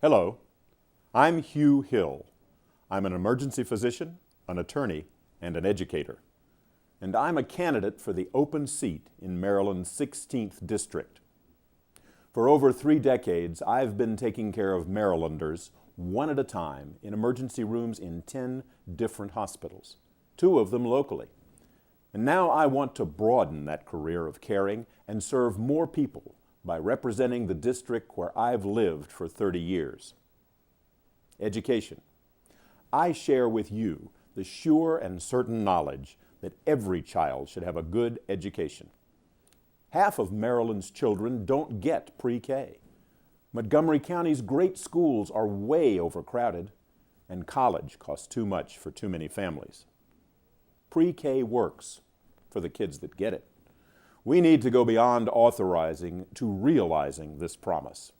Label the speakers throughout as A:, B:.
A: Hello, I'm Hugh Hill. I'm an emergency physician, an attorney, and an educator. And I'm a candidate for the open seat in Maryland's 16th District. For over 3 decades, I've been taking care of Marylanders one at a time in emergency rooms in 10 different hospitals, 2 of them locally. And now I want to broaden that career of caring and serve more people by representing the district where I've lived for 30 years. Education. I share with you the sure and certain knowledge that every child should have a good education. Half of Maryland's children don't get pre-K. Montgomery County's great schools are way overcrowded, and college costs too much for too many families. Pre-K works for the kids that get it. We need to go beyond authorizing to realizing this promise.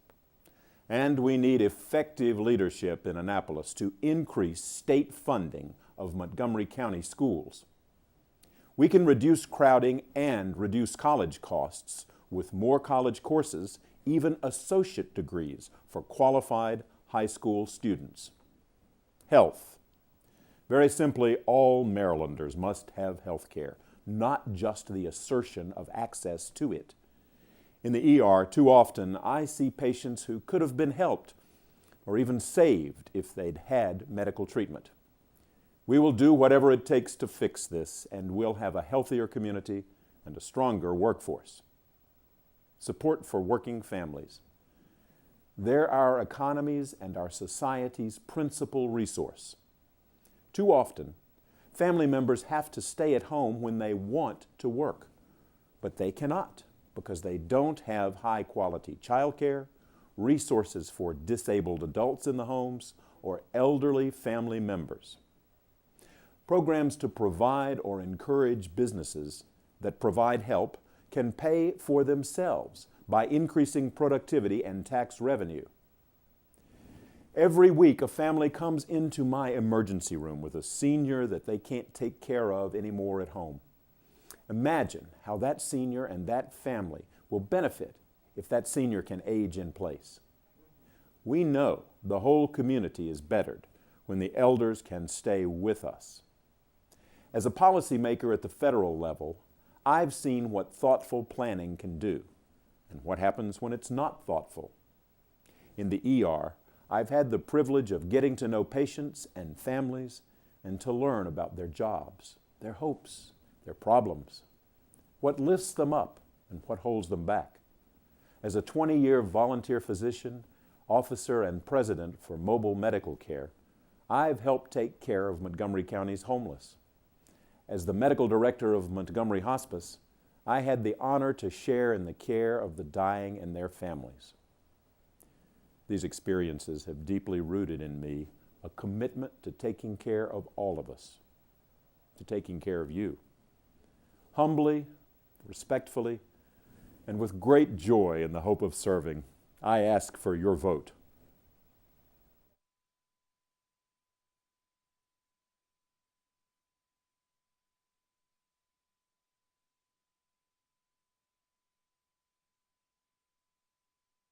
A: And we need effective leadership in Annapolis to increase state funding of Montgomery County schools. We can reduce crowding and reduce college costs with more college courses, even associate degrees for qualified high school students. Health. Very simply, all Marylanders must have health care, not just the assertion of access to it. In the ER, too often, I see patients who could have been helped or even saved if they'd had medical treatment. We will do whatever it takes to fix this, and we'll have a healthier community and a stronger workforce. Support for working families. They're our economy's and our society's principal resource. Too often, family members have to stay at home when they want to work, but they cannot because they don't have high-quality childcare, resources for disabled adults in the homes, or elderly family members. Programs to provide or encourage businesses that provide help can pay for themselves by increasing productivity and tax revenue. Every week, a family comes into my emergency room with a senior that they can't take care of anymore at home. Imagine how that senior and that family will benefit if that senior can age in place. We know the whole community is bettered when the elders can stay with us. As a policymaker at the federal level, I've seen what thoughtful planning can do and what happens when it's not thoughtful. In the ER, I've had the privilege of getting to know patients and families and to learn about their jobs, their hopes, their problems, what lifts them up and what holds them back. As a 20-year volunteer physician, officer, and president for mobile medical care, I've helped take care of Montgomery County's homeless. As the medical director of Montgomery Hospice, I had the honor to share in the care of the dying and their families. These experiences have deeply rooted in me a commitment to taking care of all of us, to taking care of you. Humbly, respectfully, and with great joy in the hope of serving, I ask for your vote.